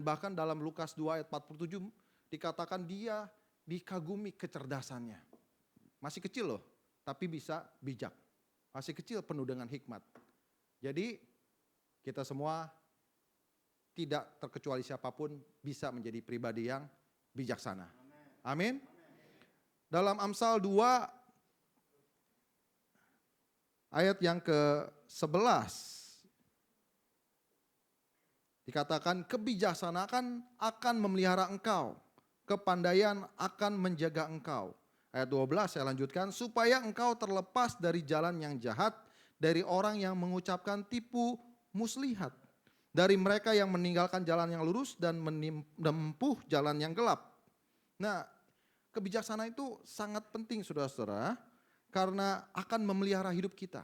Bahkan dalam Lukas 2 ayat 47 dikatakan dia dikagumi kecerdasannya. Masih kecil loh, tapi bisa bijak. Masih kecil penuh dengan hikmat. Jadi kita semua tidak terkecuali siapapun bisa menjadi pribadi yang bijaksana. Amin. Dalam Amsal 2 ayat yang ke-11 dikatakan kebijaksanaan akan memelihara engkau, kepandaian akan menjaga engkau. Ayat 12 saya lanjutkan, supaya engkau terlepas dari jalan yang jahat, dari orang yang mengucapkan tipu muslihat, dari mereka yang meninggalkan jalan yang lurus dan menempuh jalan yang gelap. Nah, kebijaksanaan itu sangat penting saudara-saudara, karena akan memelihara hidup kita.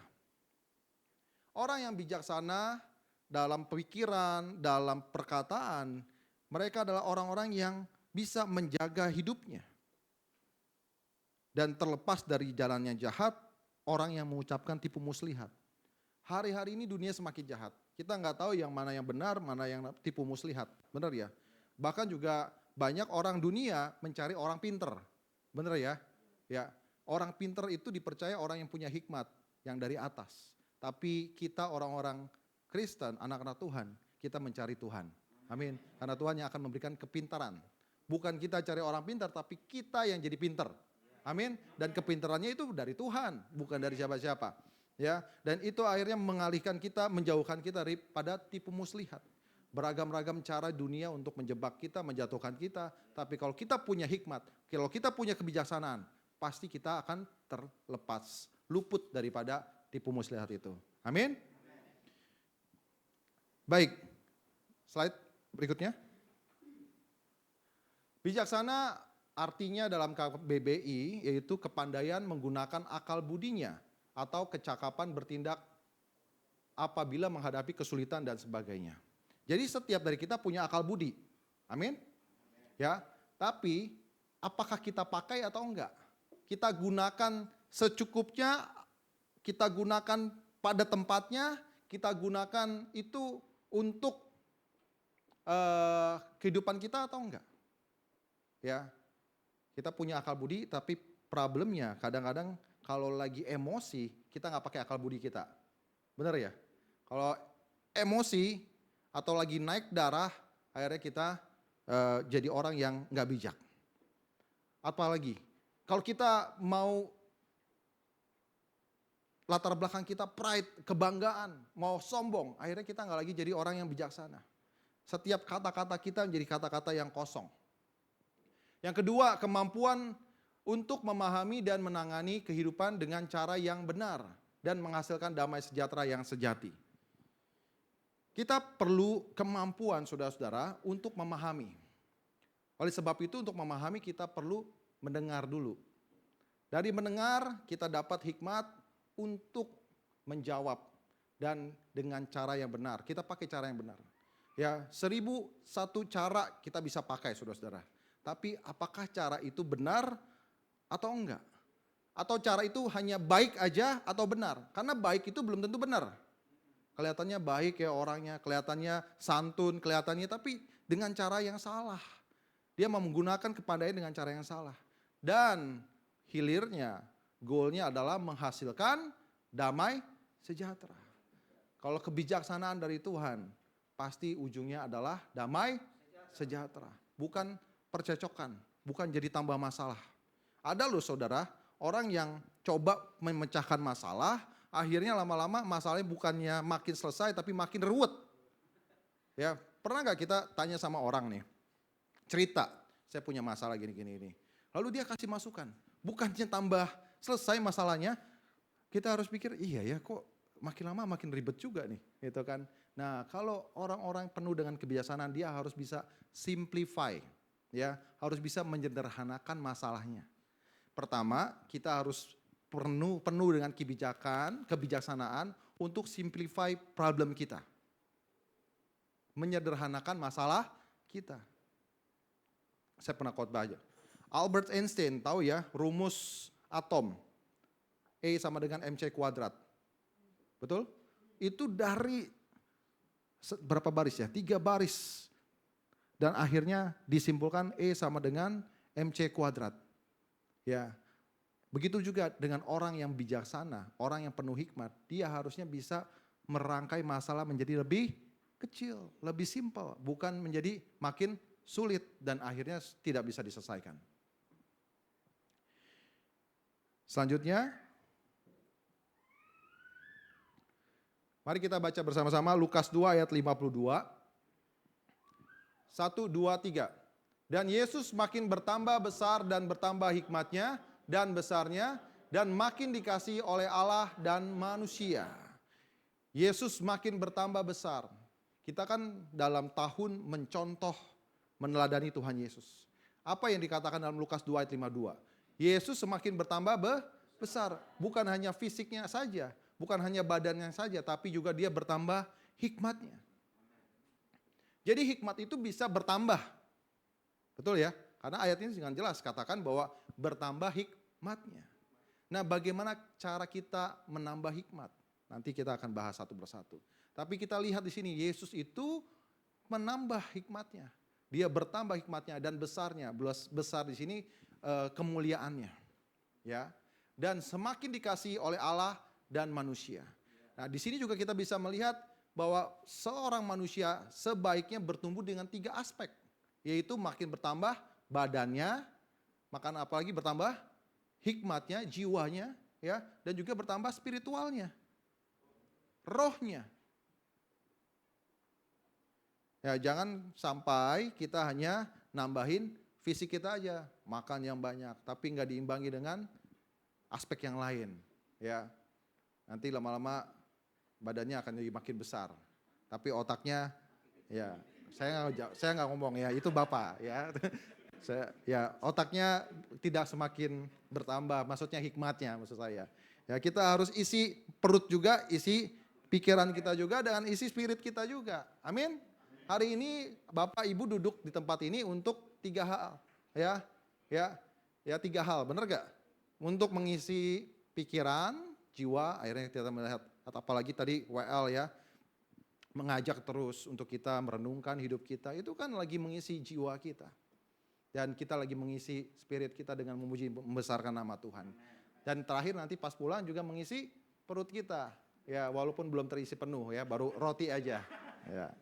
Orang yang bijaksana dalam pikiran, dalam perkataan, mereka adalah orang-orang yang bisa menjaga hidupnya. Dan terlepas dari jalan yang jahat, orang yang mengucapkan tipu muslihat. Hari-hari ini dunia semakin jahat. Kita nggak tahu yang mana yang benar, mana yang tipu muslihat. Benar ya? Bahkan juga banyak orang dunia mencari orang pinter. Benar ya? Ya, orang pinter itu dipercaya orang yang punya hikmat, yang dari atas. Tapi kita orang-orang Kristen, anak-anak Tuhan, kita mencari Tuhan. Amin. Karena Tuhan yang akan memberikan kepintaran. Bukan kita cari orang pintar, tapi kita yang jadi pintar. Amin. Dan kepintarannya itu dari Tuhan, bukan dari siapa-siapa. Ya, dan itu akhirnya mengalihkan kita, menjauhkan kita pada tipu muslihat. Beragam-ragam cara dunia untuk menjebak kita, menjatuhkan kita. Tapi kalau kita punya hikmat, kalau kita punya kebijaksanaan, pasti kita akan terlepas, luput daripada tipu muslihat itu. Amin. Baik, slide berikutnya. Bijaksana artinya dalam KBBI yaitu kepandaian menggunakan akal budinya atau kecakapan bertindak apabila menghadapi kesulitan dan sebagainya. Jadi setiap dari kita punya akal budi. Amin. Ya, tapi apakah kita pakai atau enggak? Kita gunakan secukupnya, kita gunakan pada tempatnya, kita gunakan itu untuk kehidupan kita atau enggak? Ya, kita punya akal budi, tapi problemnya kadang-kadang kalau lagi emosi kita nggak pakai akal budi kita, benar ya? Kalau emosi atau lagi naik darah, akhirnya kita jadi orang yang nggak bijak. Apalagi kalau kita mau latar belakang kita pride, kebanggaan, mau sombong, akhirnya kita nggak lagi jadi orang yang bijaksana. Setiap kata-kata kita menjadi kata-kata yang kosong. Yang kedua, kemampuan untuk memahami dan menangani kehidupan dengan cara yang benar dan menghasilkan damai sejahtera yang sejati. Kita perlu kemampuan saudara-saudara untuk memahami. Oleh sebab itu untuk memahami kita perlu mendengar dulu. Dari mendengar kita dapat hikmat untuk menjawab dan dengan cara yang benar. Kita pakai cara yang benar. Ya, 1001 cara kita bisa pakai saudara-saudara. Tapi apakah cara itu benar atau enggak? Atau cara itu hanya baik aja atau benar? Karena baik itu belum tentu benar. Kelihatannya baik ya orangnya, kelihatannya santun, kelihatannya tapi dengan cara yang salah. Dia menggunakan kepandaian dengan cara yang salah. Dan hilirnya, goalnya adalah menghasilkan damai sejahtera. Kalau kebijaksanaan dari Tuhan, pasti ujungnya adalah damai sejahtera. Bukan percecokan, bukan jadi tambah masalah. Ada loh saudara, orang yang coba memecahkan masalah, akhirnya lama-lama masalahnya bukannya makin selesai tapi makin ruwet. Ya, pernah gak kita tanya sama orang nih, cerita, saya punya masalah gini-gini. Lalu dia kasih masukan, bukannya tambah selesai masalahnya, kita harus pikir iya ya kok makin lama makin ribet juga nih, gitu kan. Nah kalau orang-orang penuh dengan kebijaksanaan dia harus bisa simplify, ya harus bisa menyederhanakan masalahnya. Pertama kita harus penuh dengan kebijaksanaan untuk simplify problem kita. Menyederhanakan masalah kita. Saya pernah khotbah aja. Albert Einstein tahu ya rumus atom. E sama dengan mc kuadrat. Betul? Itu dari berapa baris ya? 3 baris. Dan akhirnya disimpulkan E sama dengan MC kuadrat. Ya, begitu juga dengan orang yang bijaksana, orang yang penuh hikmat, dia harusnya bisa merangkai masalah menjadi lebih kecil, lebih simpel, bukan menjadi makin sulit dan akhirnya tidak bisa diselesaikan. Selanjutnya, mari kita baca bersama-sama Lukas 2 ayat 52. 1, 2, 3. Dan Yesus makin bertambah besar dan bertambah hikmatnya dan besarnya dan makin dikasihi oleh Allah dan manusia. Yesus makin bertambah besar. Kita kan dalam tahun mencontoh, meneladani Tuhan Yesus. Apa yang dikatakan dalam Lukas 2 ayat 52? Yesus semakin bertambah besar. Bukan hanya fisiknya saja, bukan hanya badannya saja, tapi juga dia bertambah hikmatnya. Jadi hikmat itu bisa bertambah. Betul ya? Karena ayat ini dengan jelas katakan bahwa bertambah hikmatnya. Nah, bagaimana cara kita menambah hikmat? Nanti kita akan bahas satu persatu. Tapi kita lihat di sini Yesus itu menambah hikmatnya. Dia bertambah hikmatnya dan besarnya. Besar di sini kemuliaannya. Ya. Dan semakin dikasihi oleh Allah dan manusia. Nah, di sini juga kita bisa melihat bahwa seorang manusia sebaiknya bertumbuh dengan 3 aspek. Yaitu makin bertambah badannya, makan apalagi bertambah hikmatnya, jiwanya, ya, dan juga bertambah spiritualnya, rohnya. Ya, jangan sampai kita hanya nambahin fisik kita aja, makan yang banyak, tapi nggak diimbangi dengan aspek yang lain. Ya, nanti lama-lama badannya akan jadi makin besar, tapi otaknya, ya, saya nggak ngomong ya, itu Bapak ya. Ya, otaknya tidak semakin bertambah, maksudnya hikmatnya maksud saya. Ya, kita harus isi perut juga, isi pikiran kita juga, dan isi spirit kita juga. Amin. Hari ini Bapak Ibu duduk di tempat ini untuk 3 hal, ya 3 hal, benar gak? Untuk mengisi pikiran, jiwa, akhirnya kita melihat, apalagi tadi WL ya, mengajak terus untuk kita merenungkan hidup kita, itu kan lagi mengisi jiwa kita. Dan kita lagi mengisi spirit kita dengan memuji, membesarkan nama Tuhan. Dan terakhir nanti pas pulang juga mengisi perut kita. Ya, walaupun belum terisi penuh ya, baru roti aja. Ya.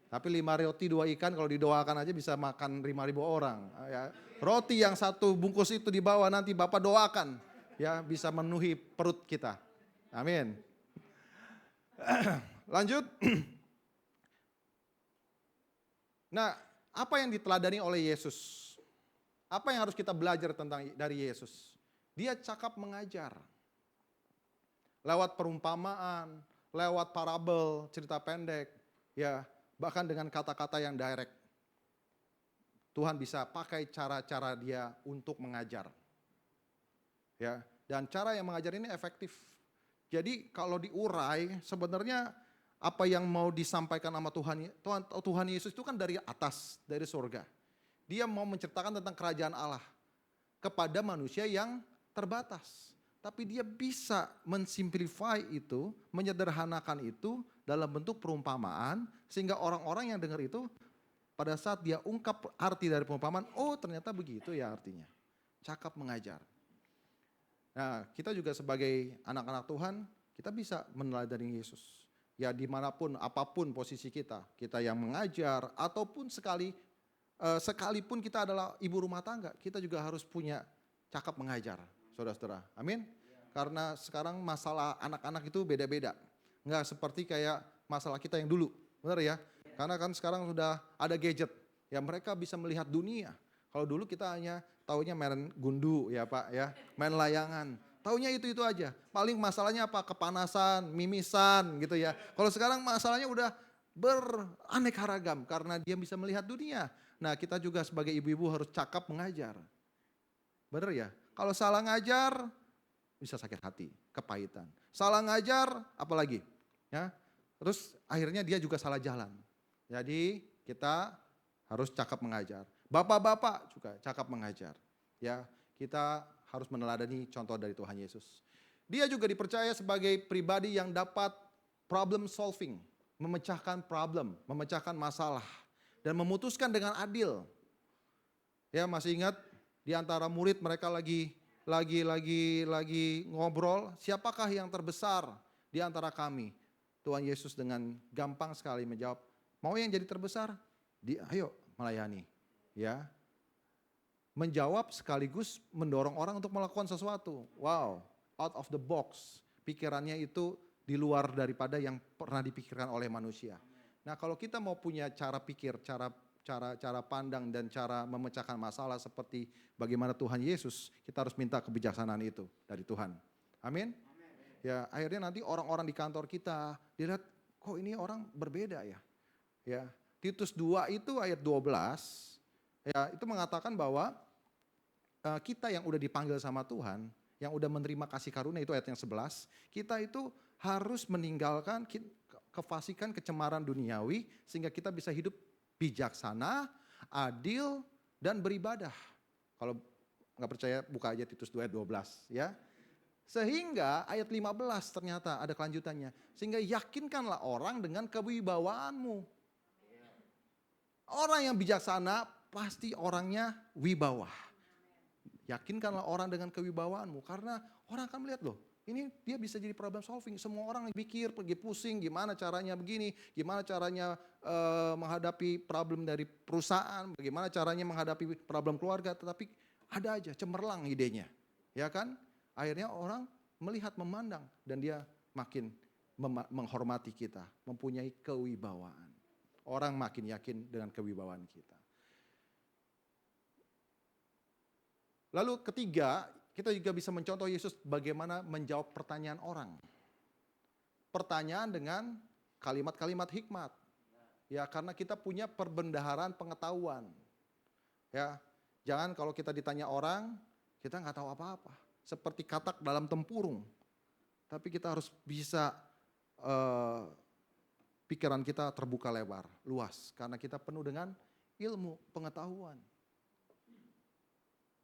Tapi 5 roti 2 ikan kalau didoakan aja bisa makan 5.000 orang. Ya. Roti yang 1 bungkus itu dibawa nanti Bapak doakan. Ya, bisa memenuhi perut kita. Amin. Lanjut. Nah, apa yang diteladani oleh Yesus? Apa yang harus kita belajar dari Yesus? Dia cakap mengajar. Lewat perumpamaan, lewat parabel, cerita pendek, ya, bahkan dengan kata-kata yang direct. Tuhan bisa pakai cara-cara dia untuk mengajar. Ya, dan cara yang mengajar ini efektif. Jadi kalau diurai, sebenarnya apa yang mau disampaikan sama Tuhan Yesus itu kan dari atas, dari surga. Dia mau menceritakan tentang kerajaan Allah kepada manusia yang terbatas. Tapi dia bisa mensimplify itu, menyederhanakan itu dalam bentuk perumpamaan, sehingga orang-orang yang dengar itu pada saat dia ungkap arti dari perumpamaan, oh ternyata begitu ya artinya. Cakap mengajar. Nah, kita juga sebagai anak-anak Tuhan, kita bisa meneladani Yesus. Ya, dimanapun, apapun posisi kita yang mengajar, ataupun sekalipun kita adalah ibu rumah tangga, kita juga harus punya cakap mengajar, saudara-saudara. Amin. Karena sekarang masalah anak-anak itu beda-beda. Nggak seperti kayak masalah kita yang dulu, benar ya? Karena kan sekarang sudah ada gadget, ya mereka bisa melihat dunia. Kalau dulu kita hanya taunya main gundu ya Pak ya, main layangan. Taunya itu aja. Paling masalahnya apa? Kepanasan, mimisan gitu ya. Kalau sekarang masalahnya udah beraneka ragam karena dia bisa melihat dunia. Nah, kita juga sebagai ibu-ibu harus cakap mengajar. Bener ya? Kalau salah ngajar bisa sakit hati, kepahitan. Salah ngajar apalagi? Ya. Terus akhirnya dia juga salah jalan. Jadi kita harus cakap mengajar. Bapak-bapak juga cakap mengajar. Ya, kita harus meneladani contoh dari Tuhan Yesus. Dia juga dipercaya sebagai pribadi yang dapat problem solving, memecahkan problem, memecahkan masalah. dan memutuskan dengan adil. Ya, masih ingat di antara murid mereka lagi ngobrol, siapakah yang terbesar di antara kami? Tuhan Yesus dengan gampang sekali menjawab, mau yang jadi terbesar? Ayo melayani. Ya, menjawab sekaligus mendorong orang untuk melakukan sesuatu. Wow, out of the box. Pikirannya itu di luar daripada yang pernah dipikirkan oleh manusia. Nah, kalau kita mau punya cara pikir, cara pandang dan cara memecahkan masalah seperti bagaimana Tuhan Yesus, kita harus minta kebijaksanaan itu dari Tuhan. Amin. Ya, akhirnya nanti orang-orang di kantor kita dilihat, kok ini orang berbeda ya. Ya, Titus 2 itu ayat 12, ya, itu mengatakan bahwa kita yang udah dipanggil sama Tuhan, yang udah menerima kasih karunia, itu ayat yang 11, kita itu harus meninggalkan kefasikan, kecemaran duniawi, sehingga kita bisa hidup bijaksana, adil, dan beribadah. Kalau nggak percaya buka aja Titus 2 ayat 12 ya. Sehingga ayat 15 ternyata ada kelanjutannya. Sehingga yakinkanlah orang dengan kewibawaanmu. Orang yang bijaksana pasti orangnya wibawa. Yakinkanlah orang dengan kewibawaanmu. Karena orang akan melihat loh, ini dia bisa jadi problem solving. Semua orang pikir, pergi pusing gimana caranya begini, gimana caranya menghadapi problem dari perusahaan, bagaimana caranya menghadapi problem keluarga. Tetapi ada aja cemerlang idenya, ya kan? Akhirnya orang melihat, memandang, dan dia makin menghormati kita, mempunyai kewibawaan. Orang makin yakin dengan kewibawaan kita. Lalu ketiga, kita juga bisa mencontoh Yesus bagaimana menjawab pertanyaan orang. Pertanyaan dengan kalimat-kalimat hikmat. Ya, karena kita punya perbendaharaan pengetahuan. Ya, jangan kalau kita ditanya orang, kita nggak tahu apa-apa. Seperti katak dalam tempurung. Tapi kita harus bisa pikiran kita terbuka lebar, luas. Karena kita penuh dengan ilmu, pengetahuan.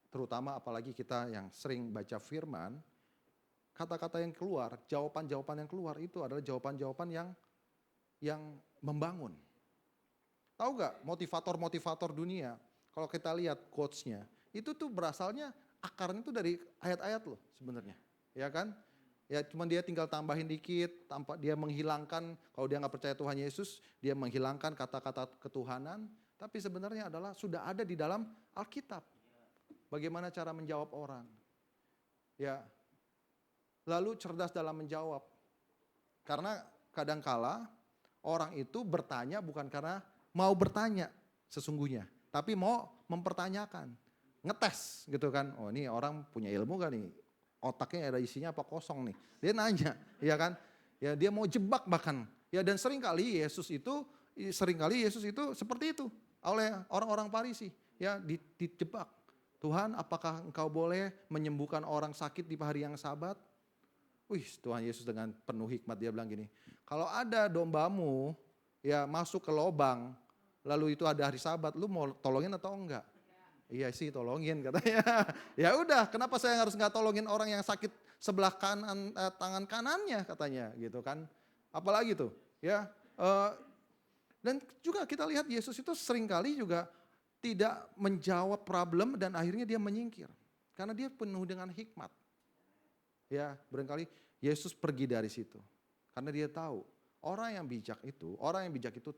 Terutama apalagi kita yang sering baca firman, kata-kata yang keluar, jawaban-jawaban yang keluar itu adalah jawaban-jawaban yang membangun. Tahu gak motivator-motivator dunia, kalau kita lihat quotes-nya, itu tuh berasalnya akarnya itu dari ayat-ayat loh sebenarnya, ya kan? Ya cuma dia tinggal tambahin dikit, tanpa dia menghilangkan, kalau dia nggak percaya Tuhan Yesus, dia menghilangkan kata-kata ketuhanan, tapi sebenarnya adalah sudah ada di dalam Alkitab. Bagaimana cara menjawab orang? Ya, lalu cerdas dalam menjawab. Karena kadangkala orang itu bertanya bukan karena mau bertanya sesungguhnya, tapi mau mempertanyakan. Ngetes gitu kan, oh ini orang punya ilmu gak nih, otaknya ada isinya apa kosong nih, dia nanya, ya kan, ya dia mau jebak bahkan, ya dan seringkali Yesus itu seperti itu oleh orang-orang Farisi, ya dijebak. Tuhan, apakah engkau boleh menyembuhkan orang sakit di hari yang Sabat? Wih, Tuhan Yesus dengan penuh hikmat dia bilang gini, kalau ada dombamu ya masuk ke lobang, lalu itu ada hari Sabat, lu mau tolongin atau enggak? Iya sih tolongin katanya. Ya udah, kenapa saya harus nggak tolongin orang yang sakit sebelah kanan tangan kanannya katanya gitu kan? Apalagi tuh, ya. Dan juga kita lihat Yesus itu seringkali juga tidak menjawab problem dan akhirnya dia menyingkir karena dia penuh dengan hikmat. Ya, barangkali Yesus pergi dari situ karena dia tahu orang yang bijak itu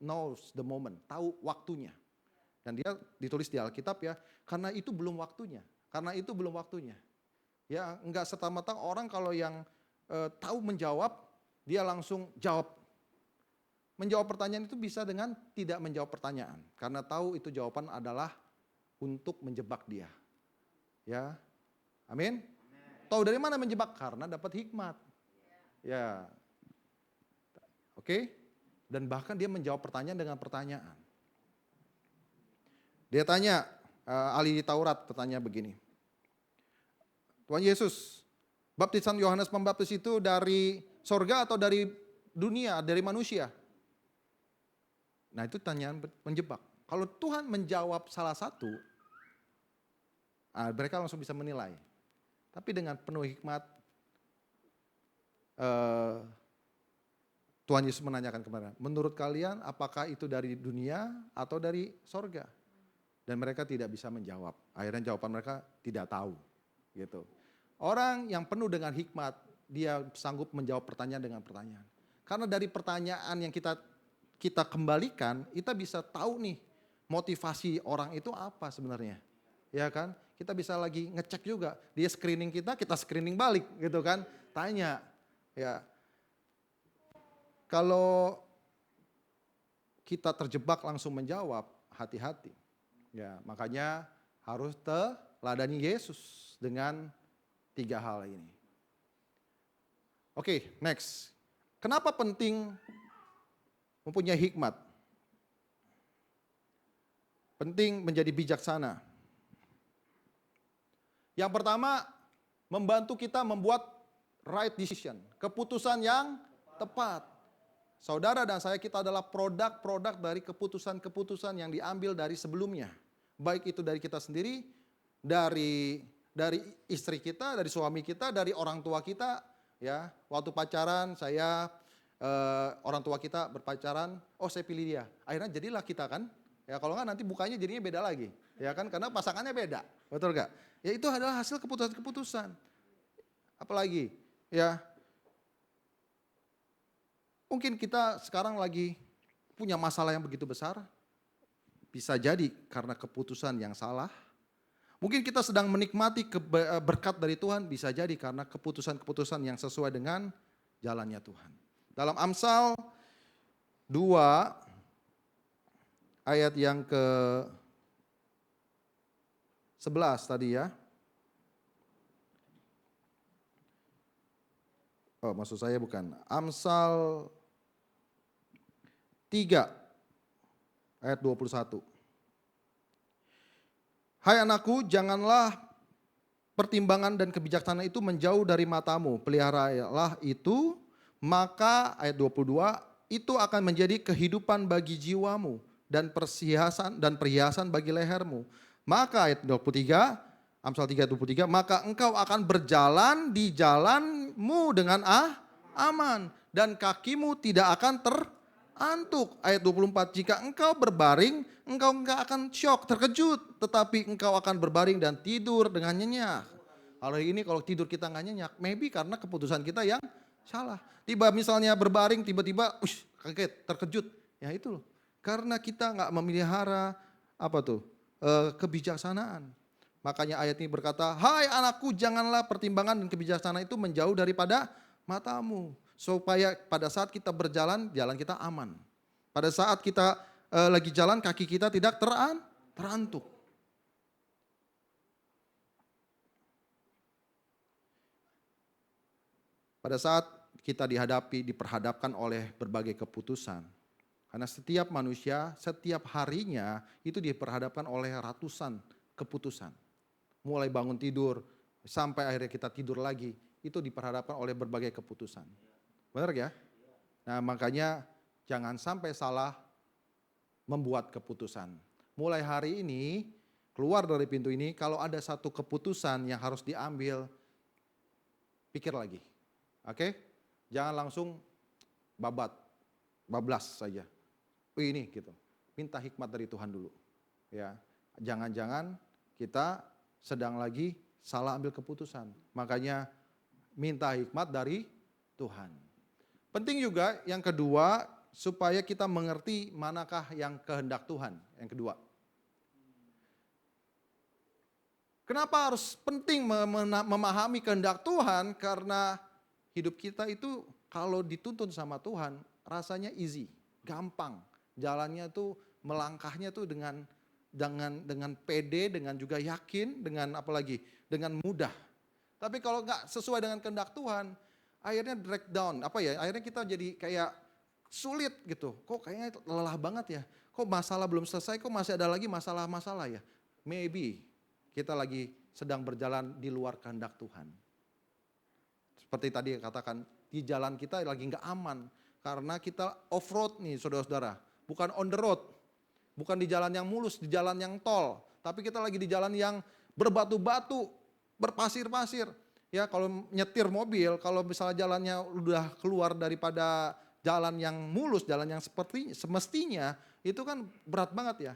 knows the moment, tahu waktunya. Dan dia ditulis di Alkitab ya, karena itu belum waktunya. Ya, enggak serta-merta orang kalau yang tahu menjawab, dia langsung jawab. Menjawab pertanyaan itu bisa dengan tidak menjawab pertanyaan. Karena tahu itu jawaban adalah untuk menjebak dia. Ya, amin. Tahu dari mana menjebak? Karena dapat hikmat. Ya, oke. Dan bahkan dia menjawab pertanyaan dengan pertanyaan. Dia tanya, ahli Taurat bertanya begini. Tuhan Yesus, baptisan Yohanes Pembaptis itu dari sorga atau dari dunia, dari manusia? Nah itu tanyaan menjebak. Kalau Tuhan menjawab salah satu, mereka langsung bisa menilai. Tapi dengan penuh hikmat, Tuhan Yesus menanyakan kepada mereka, menurut kalian apakah itu dari dunia atau dari sorga? Dan mereka tidak bisa menjawab. Akhirnya jawaban mereka tidak tahu. Gitu. Orang yang penuh dengan hikmat, dia sanggup menjawab pertanyaan dengan pertanyaan. Karena dari pertanyaan yang kita kembalikan, kita bisa tahu nih motivasi orang itu apa sebenarnya. Ya kan? Kita bisa lagi ngecek juga. Dia screening kita screening balik gitu kan. Tanya. Ya. Kalau kita terjebak langsung menjawab, hati-hati. Ya, makanya harus teladani Yesus dengan 3 hal ini. Oke, next. Kenapa penting mempunyai hikmat? Penting menjadi bijaksana. Yang pertama, membantu kita membuat right decision, keputusan yang tepat. Saudara dan saya, kita adalah produk dari keputusan-keputusan yang diambil dari sebelumnya. Baik itu dari kita sendiri, dari istri kita, dari suami kita, dari orang tua kita. Ya, waktu pacaran orang tua kita berpacaran, saya pilih dia. Akhirnya jadilah kita kan. Ya, kalau enggak nanti bukanya jadinya beda lagi. Ya kan, karena pasangannya beda. Betul enggak? Ya itu adalah hasil keputusan-keputusan. Apalagi, ya. Mungkin kita sekarang lagi punya masalah yang begitu besar. Bisa jadi karena keputusan yang salah. Mungkin kita sedang menikmati berkat dari Tuhan. Bisa jadi karena keputusan-keputusan yang sesuai dengan jalannya Tuhan. Dalam Amsal 2 ayat yang ke-11 tadi ya. Maksud saya bukan. Amsal 3 ayat 21. Hai anakku, janganlah pertimbangan dan kebijaksanaan itu menjauh dari matamu. Peliharalah itu, maka ayat 22, itu akan menjadi kehidupan bagi jiwamu dan perhiasan bagi lehermu. Maka ayat 23, Amsal 3:23, maka engkau akan berjalan di jalanmu dengan aman dan kakimu tidak akan terantuk. Ayat 24, jika engkau berbaring, engkau enggak akan syok, terkejut, tetapi engkau akan berbaring dan tidur dengan nyenyak. Kalau tidur kita enggak nyenyak, maybe karena keputusan kita yang salah. Misalnya berbaring, tiba-tiba kaget, terkejut. Ya itu loh, karena kita enggak memelihara kebijaksanaan. Makanya ayat ini berkata, hai anakku, janganlah pertimbangan dan kebijaksanaan itu menjauh daripada matamu. Supaya pada saat kita berjalan, jalan kita aman. Pada saat kita lagi jalan, kaki kita tidak terantuk. Pada saat kita diperhadapkan oleh berbagai keputusan. Karena setiap manusia, setiap harinya itu diperhadapkan oleh ratusan keputusan. Mulai bangun tidur, sampai akhirnya kita tidur lagi, itu diperhadapkan oleh berbagai keputusan. Benar ya? Nah makanya jangan sampai salah membuat keputusan. Mulai hari ini, keluar dari pintu ini, kalau ada satu keputusan yang harus diambil, pikir lagi. Oke? Jangan langsung bablas saja. Ini gitu. Minta hikmat dari Tuhan dulu. Ya, jangan-jangan kita sedang lagi salah ambil keputusan. Makanya minta hikmat dari Tuhan. Penting juga yang kedua, supaya kita mengerti manakah yang kehendak Tuhan. Yang kedua. Kenapa harus penting memahami kehendak Tuhan? Karena hidup kita itu kalau dituntun sama Tuhan rasanya easy, gampang. Jalannya tuh melangkahnya tuh dengan pede, dengan juga yakin, dengan apalagi dengan mudah. Tapi kalau nggak sesuai dengan kehendak Tuhan, akhirnya drag down, akhirnya kita jadi kayak sulit gitu. Kok kayaknya lelah banget ya, kok masalah belum selesai, kok masih ada lagi masalah-masalah ya. Maybe kita lagi sedang berjalan di luar kehendak Tuhan. Seperti tadi katakan, di jalan kita lagi nggak aman. Karena kita off road nih saudara-saudara, bukan on the road. Bukan di jalan yang mulus, di jalan yang tol. Tapi kita lagi di jalan yang berbatu-batu, berpasir-pasir. Ya kalau nyetir mobil, kalau misalnya jalannya udah keluar daripada jalan yang mulus, jalan yang seperti semestinya, itu kan berat banget ya.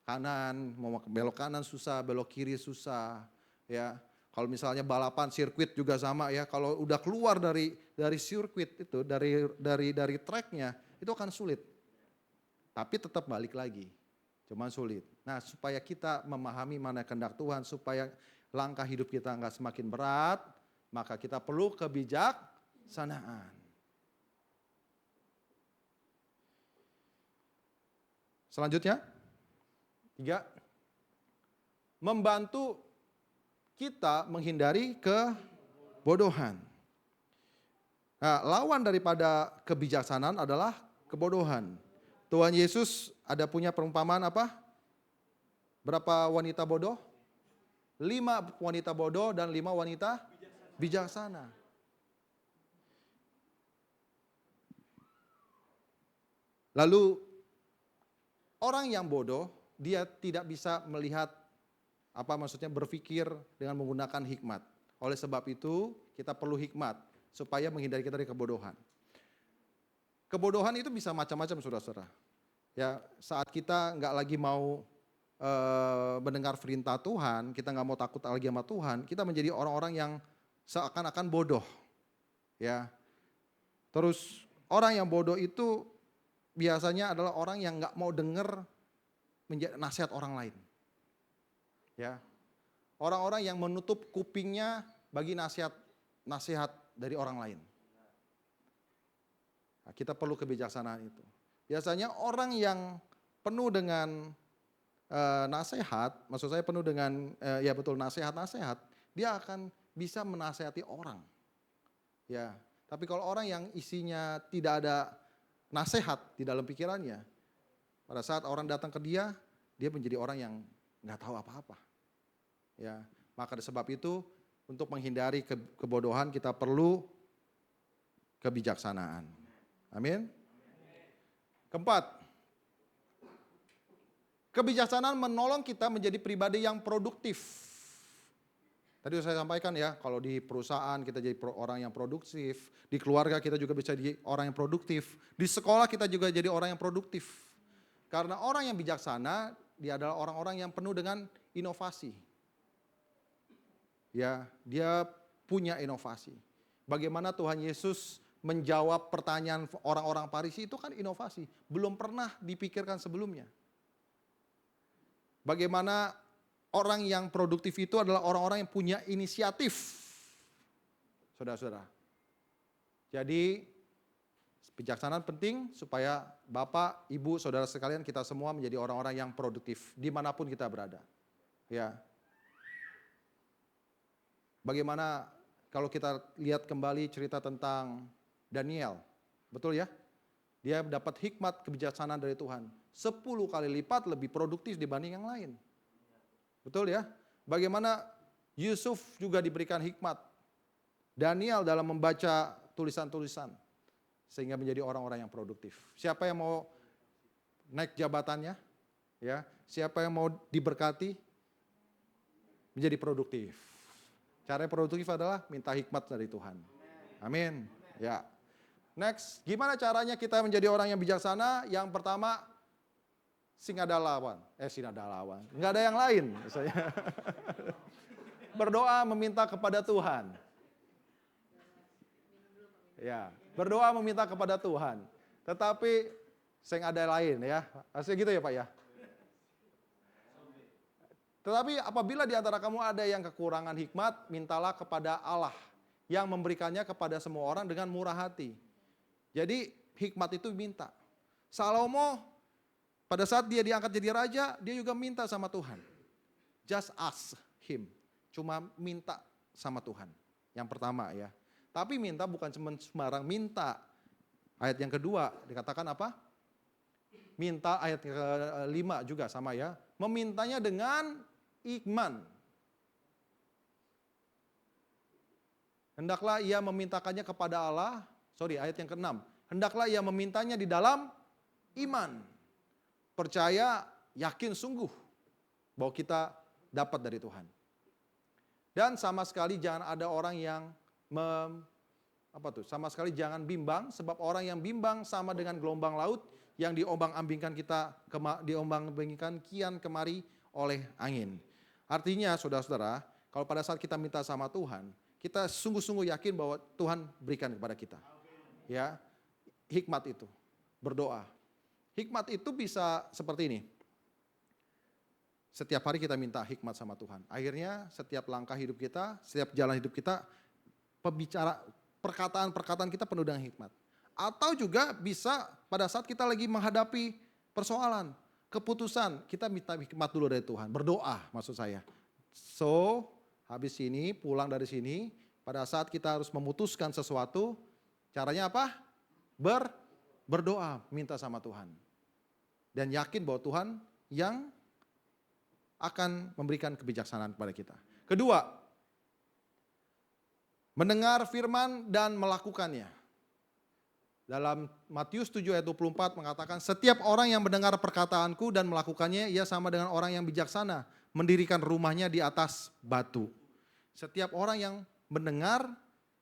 Kanan, mau belok kanan susah, belok kiri susah, ya. Kalau misalnya balapan sirkuit juga sama ya, kalau udah keluar dari sirkuit itu, dari tracknya, itu akan sulit. Tapi tetap balik lagi, cuman sulit. Nah, supaya kita memahami mana kehendak Tuhan, supaya langkah hidup kita nggak semakin berat, maka kita perlu kebijaksanaan. Selanjutnya, 3, membantu kita menghindari kebodohan. Nah, lawan daripada kebijaksanaan adalah kebodohan. Tuhan Yesus ada punya perumpamaan apa? Berapa wanita bodoh? 5 wanita bodoh dan 5 wanita bijaksana. Lalu orang yang bodoh, dia tidak bisa melihat berpikir dengan menggunakan hikmat. Oleh sebab itu, kita perlu hikmat supaya menghindari kita dari kebodohan. Kebodohan itu bisa macam-macam, saudara-saudara. Ya, saat kita nggak lagi mau mendengar perintah Tuhan, kita nggak mau takut lagi sama Tuhan, kita menjadi orang-orang yang seakan-akan bodoh. Ya, terus orang yang bodoh itu biasanya adalah orang yang nggak mau dengar nasihat orang lain. Ya, orang-orang yang menutup kupingnya bagi nasihat dari orang lain. Nah, kita perlu kebijaksanaan itu. Biasanya orang yang penuh dengan nasihat, maksud saya penuh dengan nasihat, dia akan bisa menasehati orang. Ya, tapi kalau orang yang isinya tidak ada nasihat di dalam pikirannya, pada saat orang datang ke dia menjadi orang yang nggak tahu apa-apa. Ya, maka sebab itu untuk menghindari kebodohan kita perlu kebijaksanaan. Amin. Keempat, kebijaksanaan menolong kita menjadi pribadi yang produktif. Tadi saya sampaikan ya, kalau di perusahaan kita jadi orang yang produktif, di keluarga kita juga bisa jadi orang yang produktif, di sekolah kita juga jadi orang yang produktif. Karena orang yang bijaksana, dia adalah orang-orang yang penuh dengan inovasi. Ya, dia punya inovasi. Bagaimana Tuhan Yesus menjawab pertanyaan orang-orang Farisi itu kan inovasi, belum pernah dipikirkan sebelumnya. Bagaimana orang yang produktif itu adalah orang-orang yang punya inisiatif. Saudara-saudara. Jadi bijaksanaan penting supaya Bapak, Ibu, Saudara sekalian kita semua menjadi orang-orang yang produktif dimanapun kita berada. Ya. Bagaimana kalau kita lihat kembali cerita tentang Daniel, betul ya? Dia dapat hikmat kebijaksanaan dari Tuhan. 10 kali lipat lebih produktif dibanding yang lain. Betul ya? Bagaimana Yusuf juga diberikan hikmat. Daniel dalam membaca tulisan-tulisan. Sehingga menjadi orang-orang yang produktif. Siapa yang mau naik jabatannya? Ya, siapa yang mau diberkati? Menjadi produktif. Cara produktif adalah minta hikmat dari Tuhan. Amin. Ya. Next, gimana caranya kita menjadi orang yang bijaksana? Yang pertama, singadalawan. Enggak ada yang lain. Misalnya. Berdoa meminta kepada Tuhan. Ya, berdoa meminta kepada Tuhan. Tetapi saya ada lain ya. Asli gitu ya Pak ya. Tetapi apabila di antara kamu ada yang kekurangan hikmat, mintalah kepada Allah yang memberikannya kepada semua orang dengan murah hati. Jadi hikmat itu minta. Salomo pada saat dia diangkat jadi raja, dia juga minta sama Tuhan. Just ask him. Cuma minta sama Tuhan. Yang pertama ya. Tapi minta bukan cuma sembarang minta. Ayat yang kedua dikatakan apa? Minta ayat ke-5 juga sama ya. Memintanya dengan iman. Hendaklah ia memintakannya kepada Allah. Ayat yang ke-6. Hendaklah ia memintanya di dalam iman. Percaya, yakin sungguh bahwa kita dapat dari Tuhan. Dan sama sekali jangan ada orang yang Apa tuh? Sama sekali jangan bimbang, sebab orang yang bimbang sama dengan gelombang laut yang diombang-ambingkan diombang-ambingkan kian kemari oleh angin. Artinya saudara-saudara, kalau pada saat kita minta sama Tuhan, kita sungguh-sungguh yakin bahwa Tuhan berikan kepada kita. Ya, hikmat itu, berdoa. Hikmat itu bisa seperti ini. Setiap hari kita minta hikmat sama Tuhan. Akhirnya setiap langkah hidup kita, setiap jalan hidup kita, perkataan-perkataan kita penuh dengan hikmat. Atau juga bisa pada saat kita lagi menghadapi persoalan, keputusan, kita minta hikmat dulu dari Tuhan. Berdoa maksud saya. So, habis ini, pulang dari sini, pada saat kita harus memutuskan sesuatu, caranya apa? Berdoa, minta sama Tuhan. Dan yakin bahwa Tuhan yang akan memberikan kebijaksanaan kepada kita. Kedua, mendengar firman dan melakukannya. Dalam Matius 7 ayat 24 mengatakan, setiap orang yang mendengar perkataanku dan melakukannya, ia sama dengan orang yang bijaksana, mendirikan rumahnya di atas batu. Setiap orang yang mendengar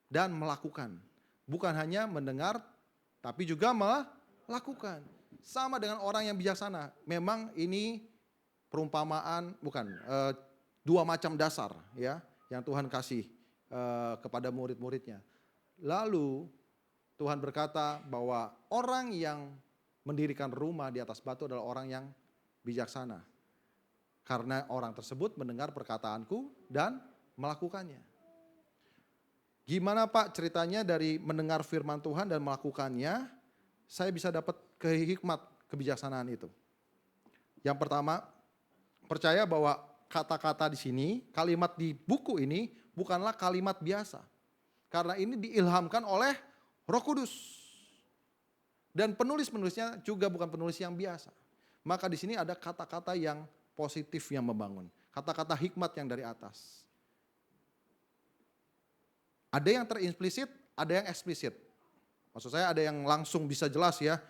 dan melakukan. Bukan hanya mendengar, tapi juga melakukan. Sama dengan orang yang bijaksana. Memang ini perumpamaan, dua macam dasar ya yang Tuhan kasih kepada murid-muridnya. Lalu Tuhan berkata bahwa orang yang mendirikan rumah di atas batu adalah orang yang bijaksana. Karena orang tersebut mendengar perkataanku dan melakukannya. Gimana Pak ceritanya dari mendengar firman Tuhan dan melakukannya, saya bisa dapat hikmat kebijaksanaan itu. Yang pertama, percaya bahwa kata-kata di sini, kalimat di buku ini bukanlah kalimat biasa. Karena ini diilhamkan oleh Roh Kudus. Dan penulis-penulisnya juga bukan penulis yang biasa. Maka di sini ada kata-kata yang positif yang membangun. Kata-kata hikmat yang dari atas. Ada yang terimplisit, ada yang eksplisit. Maksud saya ada yang langsung bisa jelas ya.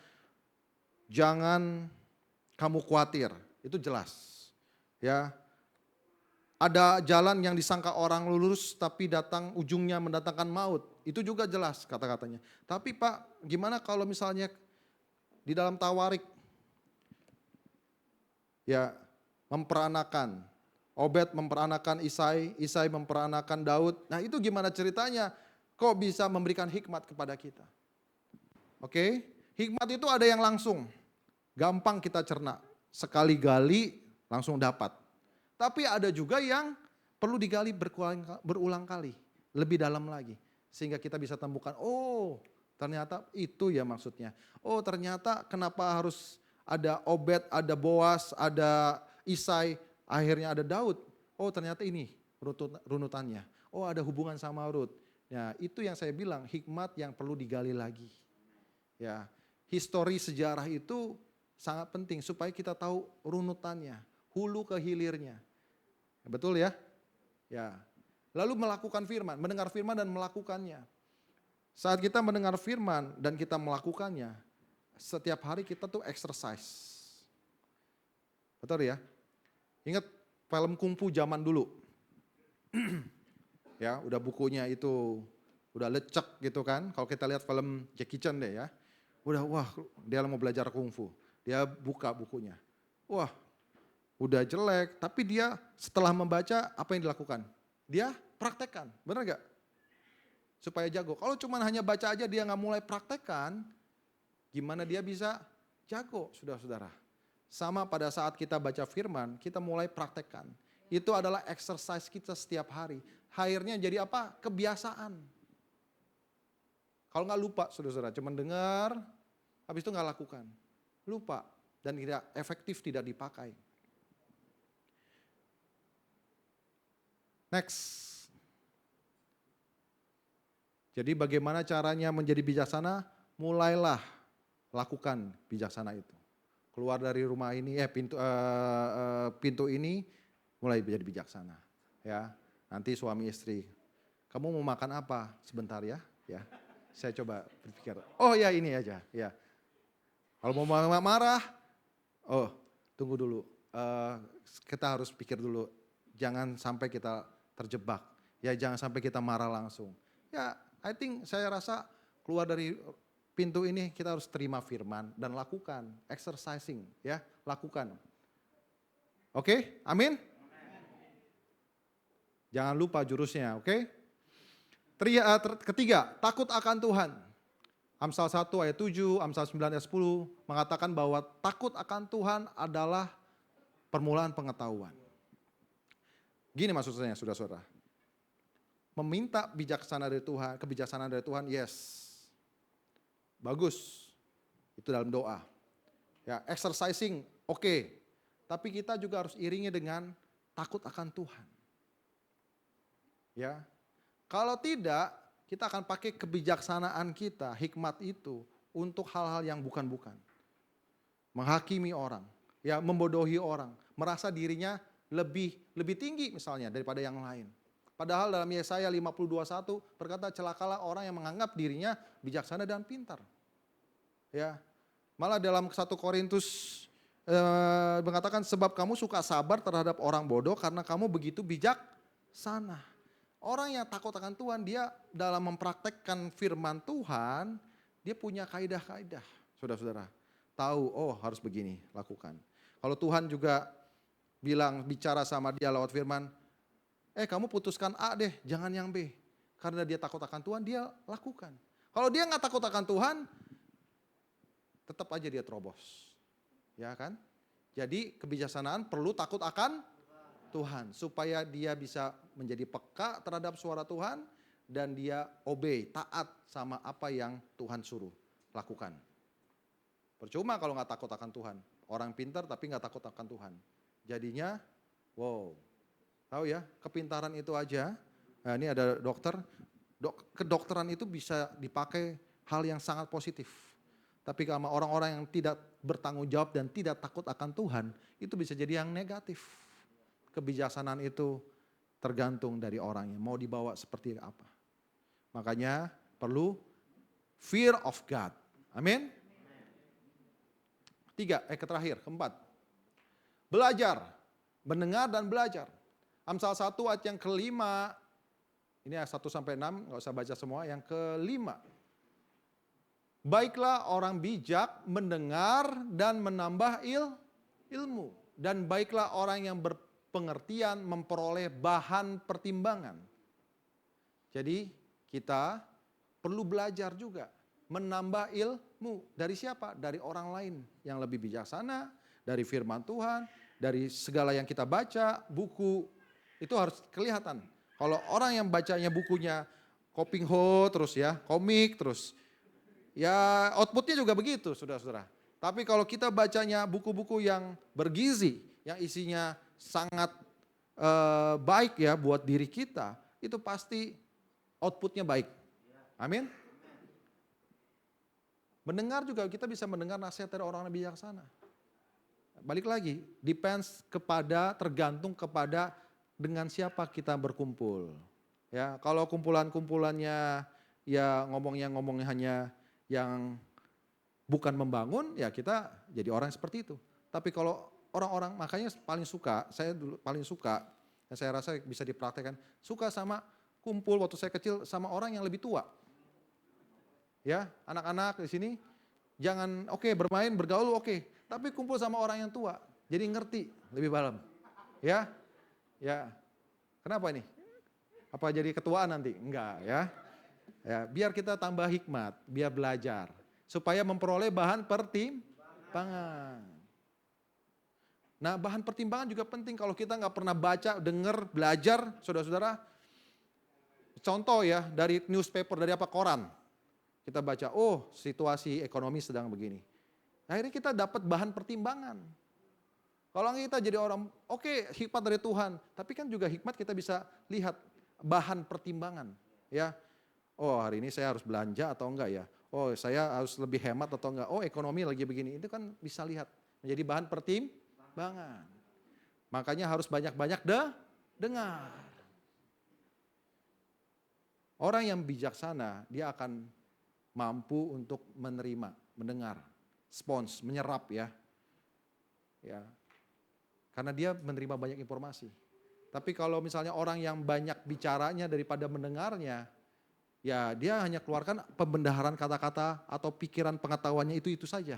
Jangan kamu khawatir, itu jelas. Ya, ada jalan yang disangka orang lurus tapi datang ujungnya mendatangkan maut. Itu juga jelas kata-katanya. Tapi Pak, gimana kalau misalnya di dalam Tawarik ya memperanakan, Obed memperanakan Isai, Isai memperanakan Daud. Nah itu gimana ceritanya? Kok bisa memberikan hikmat kepada kita? Oke, hikmat itu ada yang langsung, gampang kita cerna, sekali gali langsung dapat. Tapi ada juga yang perlu digali berulang kali, lebih dalam lagi. Sehingga kita bisa temukan, oh ternyata itu ya maksudnya. Oh ternyata kenapa harus ada Obed, ada Boas, ada Isai, akhirnya ada Daud. Oh ternyata ini runutannya. Oh ada hubungan sama Rut. Ya itu yang saya bilang, hikmat yang perlu digali lagi. Ya, histori sejarah itu sangat penting supaya kita tahu runutannya. Hulu ke hilirnya. Betul ya? Ya. Lalu melakukan firman, mendengar firman dan melakukannya. Saat kita mendengar firman dan kita melakukannya, setiap hari kita tuh exercise. Betul ya? Ingat film kungfu zaman dulu. Ya, udah bukunya itu udah lecek gitu kan. Kalau kita lihat film Jackie Chan deh ya. Udah wah, dia mau belajar kungfu. Dia buka bukunya. Wah, udah jelek, tapi dia setelah membaca apa yang dilakukan? Dia praktekkan, benar gak? Supaya jago. Kalau cuma hanya baca aja dia gak mulai praktekkan, gimana dia bisa jago, saudara-saudara? Sama pada saat kita baca firman, kita mulai praktekkan. Itu adalah exercise kita setiap hari. Akhirnya jadi apa? Kebiasaan. Kalau gak lupa, saudara-saudara, cuma dengar, habis itu gak lakukan. Lupa dan tidak efektif, tidak dipakai. Next. Jadi bagaimana caranya menjadi bijaksana? Mulailah lakukan bijaksana itu. Keluar dari rumah ini, pintu ini, mulai menjadi bijaksana. Ya, nanti suami istri, kamu mau makan apa? Sebentar ya. Ya, saya coba berpikir. Oh ya ini aja. Ya. Kalau mau marah, oh tunggu dulu. Kita harus pikir dulu. Jangan sampai kita terjebak. Ya jangan sampai kita marah langsung. Ya I think saya rasa keluar dari pintu ini kita harus terima firman dan lakukan, exercising ya, lakukan. Oke, amin? Jangan lupa jurusnya, oke? Ketiga, takut akan Tuhan. Amsal 1 ayat 7, Amsal 9 ayat 10 mengatakan bahwa takut akan Tuhan adalah permulaan pengetahuan. Gini maksudnya saudara-saudara. Meminta kebijaksanaan dari Tuhan, yes. Bagus. Itu dalam doa. Ya, exercising, oke. Tapi kita juga harus iringi dengan takut akan Tuhan. Ya. Kalau tidak, kita akan pakai kebijaksanaan kita, hikmat itu untuk hal-hal yang bukan-bukan. Menghakimi orang, ya, membodohi orang, merasa dirinya lebih tinggi misalnya daripada yang lain. Padahal dalam Yesaya 50:21 berkata, celakalah orang yang menganggap dirinya bijaksana dan pintar. Ya. Malah dalam 1 Korintus mengatakan, sebab kamu suka sabar terhadap orang bodoh karena kamu begitu bijaksana. Orang yang takut akan Tuhan, dia dalam mempraktekkan firman Tuhan, dia punya kaidah-kaidah, saudara-saudara. Tahu, oh harus begini, lakukan. Kalau Tuhan juga bicara sama dia lewat firman, kamu putuskan A deh, jangan yang B. Karena dia takut akan Tuhan, dia lakukan. Kalau dia nggak takut akan Tuhan, tetap aja dia terobos. Ya kan? Jadi kebijaksanaan perlu takut akan Tuhan, supaya dia bisa menjadi peka terhadap suara Tuhan dan dia obey, taat sama apa yang Tuhan suruh lakukan. Percuma kalau nggak takut akan Tuhan, orang pintar tapi nggak takut akan Tuhan. Jadinya, wow, tahu ya, kepintaran itu aja. Nah, ini ada dokter, kedokteran itu bisa dipakai hal yang sangat positif. Tapi kalau orang-orang yang tidak bertanggung jawab dan tidak takut akan Tuhan, itu bisa jadi yang negatif. Kebijaksanaan itu tergantung dari orangnya, mau dibawa seperti apa. Makanya perlu fear of God. Amin. Keempat. Belajar, mendengar dan belajar. Amsal 1 ayat yang kelima, ini ayat 1-6, gak usah baca semua, yang kelima. Baiklah orang bijak mendengar dan menambah ilmu. Dan baiklah orang yang berpengertian memperoleh bahan pertimbangan. Jadi kita perlu belajar juga, menambah ilmu. Dari siapa? Dari orang lain yang lebih bijaksana, dari firman Tuhan, dari segala yang kita baca, buku, itu harus kelihatan. Kalau orang yang bacanya bukunya Kopingho terus ya, komik terus, ya outputnya juga begitu saudara-saudara. Tapi kalau kita bacanya buku-buku yang bergizi, yang isinya sangat baik ya buat diri kita, itu pasti outputnya baik. Amin. Mendengar juga kita bisa mendengar nasihat dari orang yang bijaksana. Balik lagi, tergantung kepada dengan siapa kita berkumpul. Ya, kalau kumpulannya ya ngomongnya hanya yang bukan membangun, ya kita jadi orang seperti itu. Tapi kalau orang-orang, makanya saya paling suka, dan saya rasa bisa dipraktekkan, suka sama kumpul waktu saya kecil sama orang yang lebih tua. Ya, anak-anak di sini jangan bermain, bergaul tapi kumpul sama orang yang tua, jadi ngerti lebih dalam. Ya. Kenapa ini? Apa jadi ketuaan nanti? Enggak ya. Ya, biar kita tambah hikmat, biar belajar supaya memperoleh bahan pertimbangan. Nah, bahan pertimbangan juga penting kalau kita nggak pernah baca, dengar, belajar, saudara-saudara. Contoh ya, dari newspaper, dari koran. Kita baca, situasi ekonomi sedang begini. Akhirnya kita dapat bahan pertimbangan. Kalau kita jadi orang, hikmat dari Tuhan, tapi kan juga hikmat kita bisa lihat bahan pertimbangan. Ya, hari ini saya harus belanja atau enggak ya? Saya harus lebih hemat atau enggak? Ekonomi lagi begini, itu kan bisa lihat menjadi bahan pertimbangan. Makanya harus banyak-banyak dengar. Orang yang bijaksana, dia akan mampu untuk menerima, mendengar, spons, menyerap ya. Karena dia menerima banyak informasi. Tapi kalau misalnya orang yang banyak bicaranya daripada mendengarnya, ya dia hanya keluarkan pembendaharaan kata-kata atau pikiran pengetahuannya itu saja.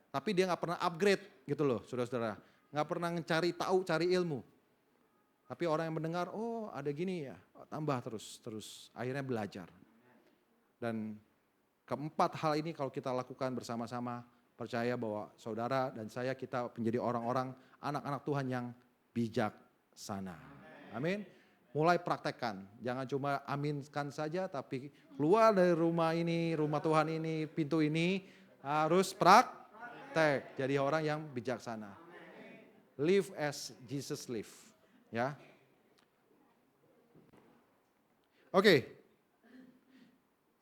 Tapi dia nggak pernah upgrade gitu loh saudara-saudara. Nggak pernah cari tahu, cari ilmu. Tapi orang yang mendengar, oh ada gini ya, tambah terus akhirnya belajar. Dan keempat hal ini kalau kita lakukan bersama-sama, percaya bahwa saudara dan saya kita menjadi orang-orang, anak-anak Tuhan yang bijaksana. Amin. Mulai praktekkan, jangan cuma aminkan saja, tapi keluar dari rumah ini, rumah Tuhan ini, pintu ini, harus praktek. Jadi orang yang bijaksana. Live as Jesus live. Ya. Oke.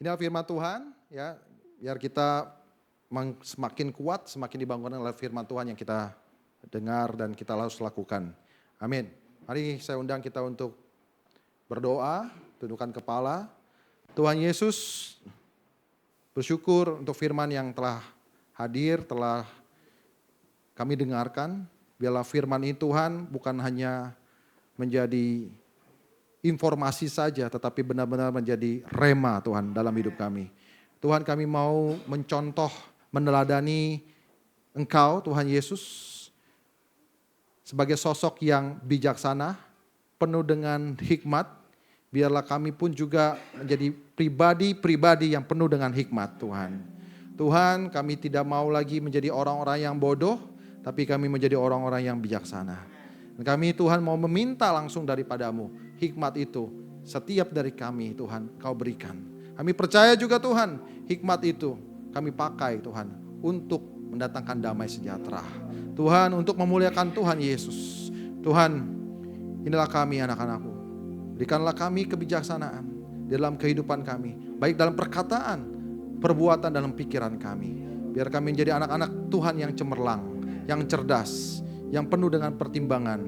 Inilah firman Tuhan, ya, biar kita semakin kuat, semakin dibangunkan oleh firman Tuhan yang kita dengar dan kita harus lakukan. Amin. Mari saya undang kita untuk berdoa, tundukkan kepala. Tuhan Yesus, bersyukur untuk firman yang telah hadir, telah kami dengarkan. Biarlah firman ini Tuhan bukan hanya menjadi informasi saja, tetapi benar-benar menjadi rema Tuhan dalam hidup kami. Tuhan, kami mau mencontoh, meneladani Engkau Tuhan Yesus sebagai sosok yang bijaksana, penuh dengan hikmat. Biarlah kami pun juga menjadi pribadi-pribadi yang penuh dengan hikmat Tuhan. Tuhan, kami tidak mau lagi menjadi orang-orang yang bodoh, tapi kami menjadi orang-orang yang bijaksana. Dan kami Tuhan mau meminta langsung daripadamu hikmat itu setiap dari kami Tuhan Kau berikan. Kami percaya juga Tuhan hikmat itu kami pakai Tuhan untuk mendatangkan damai sejahtera. Tuhan untuk memuliakan Tuhan Yesus. Tuhan inilah kami anak-anakmu. Berikanlah kami kebijaksanaan dalam kehidupan kami. Baik dalam perkataan, perbuatan, dalam pikiran kami. Biar kami menjadi anak-anak Tuhan yang cemerlang, yang cerdas, yang penuh dengan pertimbangan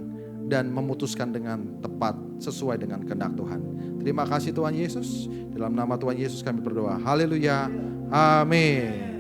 dan memutuskan dengan tepat sesuai dengan kehendak Tuhan. Terima kasih Tuhan Yesus. Dalam nama Tuhan Yesus kami berdoa. Haleluya. Amin.